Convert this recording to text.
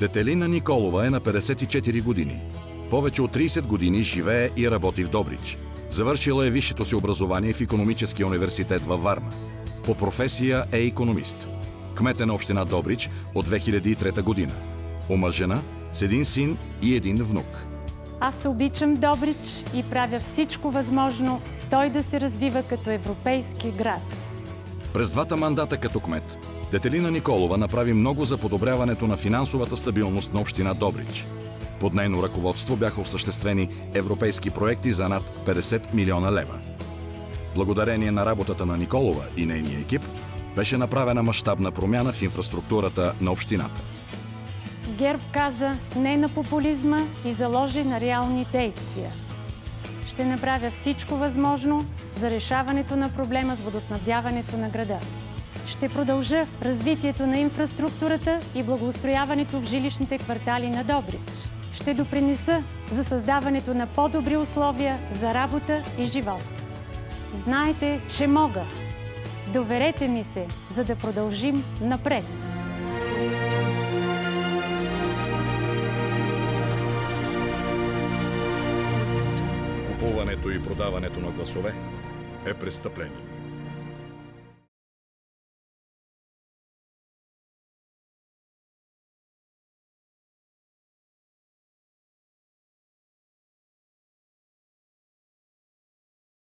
Детелина Николова е на 54 години. Повече от 30 години живее и работи в Добрич. Завършила е висшето си образование в Икономическия университет във Варна. По професия е икономист. Кмет е на община Добрич от 2003 година. Омъжена, с един син и един внук. Аз обичам Добрич и правя всичко възможно той да се развива като европейски град. През двата мандата като кмет, Детелина Николова направи много за подобряването на финансовата стабилност на община Добрич. Под нейно ръководство бяха осъществени европейски проекти за над 50 милиона лева. Благодарение на работата на Николова и нейния екип, беше направена мащабна промяна в инфраструктурата на общината. ГЕРБ каза не на популизма и заложи на реални действия. Ще направя всичко възможно за решаването на проблема с водоснабдяването на града. Ще продължа развитието на инфраструктурата и благоустрояването в жилищните квартали на Добрич. Ще допринеса за създаването на по-добри условия за работа и живот. Знаете, че мога. Доверете ми се, за да продължим напред. Купуването и продаването на гласове е престъпление.